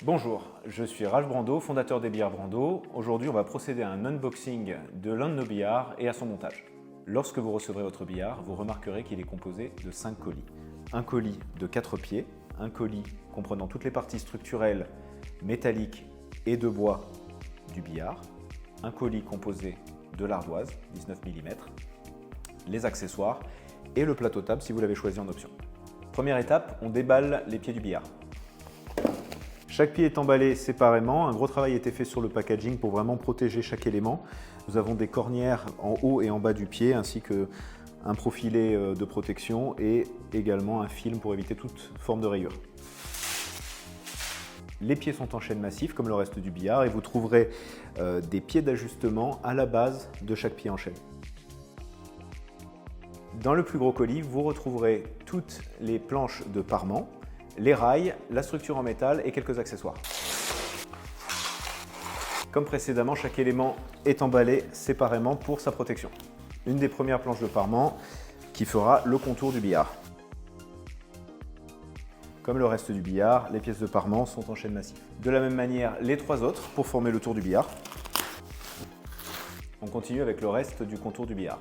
Bonjour, je suis Ralph Brando, fondateur des billards Brando. Aujourd'hui, on va procéder à un unboxing de l'un de nos billards et à son montage. Lorsque vous recevrez votre billard, vous remarquerez qu'il est composé de 5 colis. Un colis de 4 pieds, un colis comprenant toutes les parties structurelles, métalliques et de bois du billard, un colis composé de l'ardoise, 19 mm, les accessoires et le plateau table si vous l'avez choisi en option. Première étape, on déballe les pieds du billard. Chaque pied est emballé séparément. Un gros travail a été fait sur le packaging pour vraiment protéger chaque élément. Nous avons des cornières en haut et en bas du pied, ainsi qu'un profilet de protection et également un film pour éviter toute forme de rayure. Les pieds sont en chaîne massif comme le reste du billard et vous trouverez des pieds d'ajustement à la base de chaque pied en chaîne. Dans le plus gros colis, vous retrouverez toutes les planches de parement, les rails, la structure en métal et quelques accessoires. Comme précédemment, chaque élément est emballé séparément pour sa protection. Une des premières planches de parement qui fera le contour du billard. Comme le reste du billard, les pièces de parement sont en chaîne massif. De la même manière, les 3 autres pour former le tour du billard. On continue avec le reste du contour du billard.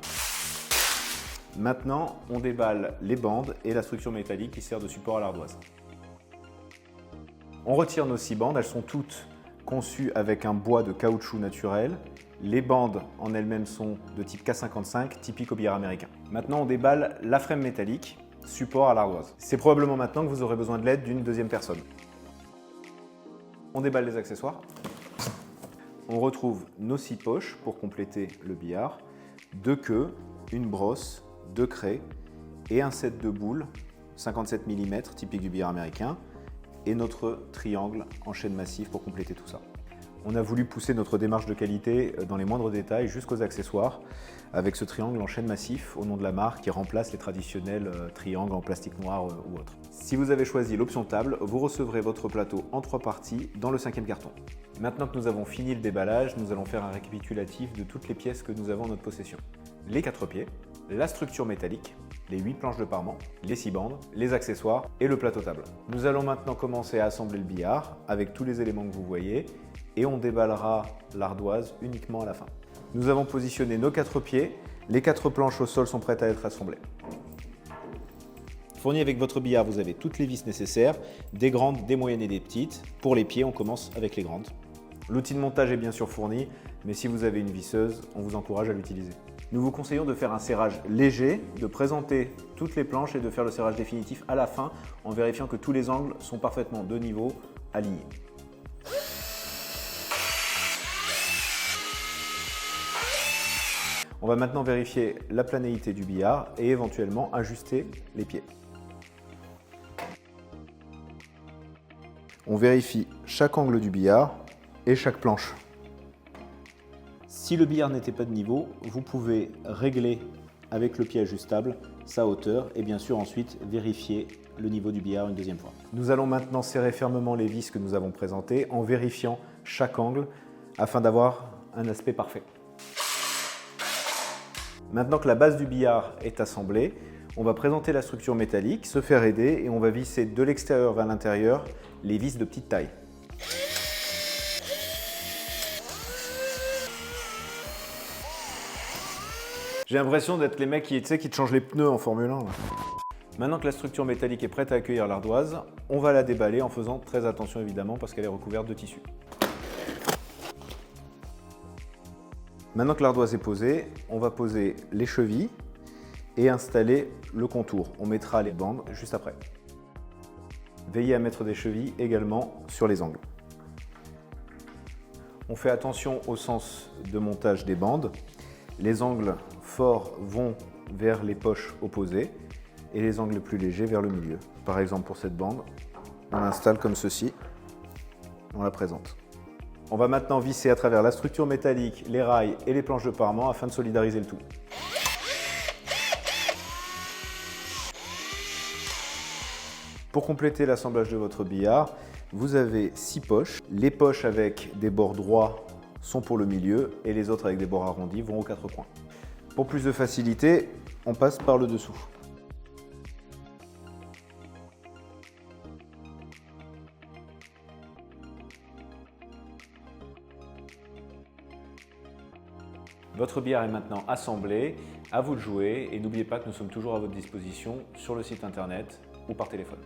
Maintenant, on déballe les bandes et la structure métallique qui sert de support à l'ardoise. On retire nos 6 bandes, elles sont toutes conçues avec un bois de caoutchouc naturel. Les bandes en elles-mêmes sont de type K55, typique au billard américain. Maintenant, on déballe la frame métallique, support à l'ardoise. C'est probablement maintenant que vous aurez besoin de l'aide d'une deuxième personne. On déballe les accessoires. On retrouve nos 6 poches pour compléter le billard, 2 queues, une brosse, 2 craies et un set de boules 57 mm typique du billard américain et notre triangle en chaîne massif pour compléter tout ça. On a voulu pousser notre démarche de qualité dans les moindres détails jusqu'aux accessoires avec ce triangle en chaîne massif au nom de la marque qui remplace les traditionnels triangles en plastique noir ou autre. Si vous avez choisi l'option table, vous recevrez votre plateau en 3 parties dans le 5e carton. Maintenant que nous avons fini le déballage, nous allons faire un récapitulatif de toutes les pièces que nous avons en notre possession. Les 4 pieds, la structure métallique, les 8 planches de parement, les 6 bandes, les accessoires et le plateau table. Nous allons maintenant commencer à assembler le billard avec tous les éléments que vous voyez et on déballera l'ardoise uniquement à la fin. Nous avons positionné nos 4 pieds, les 4 planches au sol sont prêtes à être assemblées. Fourni avec votre billard, vous avez toutes les vis nécessaires, des grandes, des moyennes et des petites. Pour les pieds, on commence avec les grandes. L'outil de montage est bien sûr fourni, mais si vous avez une visseuse, on vous encourage à l'utiliser. Nous vous conseillons de faire un serrage léger, de présenter toutes les planches et de faire le serrage définitif à la fin en vérifiant que tous les angles sont parfaitement de niveau, alignés. On va maintenant vérifier la planéité du billard et éventuellement ajuster les pieds. On vérifie chaque angle du billard et chaque planche. Si le billard n'était pas de niveau, vous pouvez régler avec le pied ajustable sa hauteur et bien sûr ensuite vérifier le niveau du billard une deuxième fois. Nous allons maintenant serrer fermement les vis que nous avons présentées en vérifiant chaque angle afin d'avoir un aspect parfait. Maintenant que la base du billard est assemblée, on va présenter la structure métallique, se faire aider et on va visser de l'extérieur vers l'intérieur les vis de petite taille. J'ai l'impression d'être les mecs qui te changent les pneus en Formule 1. Là. Maintenant que la structure métallique est prête à accueillir l'ardoise, on va la déballer en faisant très attention évidemment parce qu'elle est recouverte de tissu. Maintenant que l'ardoise est posée, on va poser les chevilles et installer le contour. On mettra les bandes juste après. Veillez à mettre des chevilles également sur les angles. On fait attention au sens de montage des bandes. Les angles forts vont vers les poches opposées et les angles plus légers vers le milieu. Par exemple pour cette bande, on l'installe comme ceci, on la présente. On va maintenant visser à travers la structure métallique, les rails et les planches de parement afin de solidariser le tout. Pour compléter l'assemblage de votre billard, vous avez 6 poches. Les poches avec des bords droits sont pour le milieu et les autres avec des bords arrondis vont aux 4 coins. Pour plus de facilité, on passe par le dessous. Votre billard est maintenant assemblé, à vous de jouer et n'oubliez pas que nous sommes toujours à votre disposition sur le site internet ou par téléphone.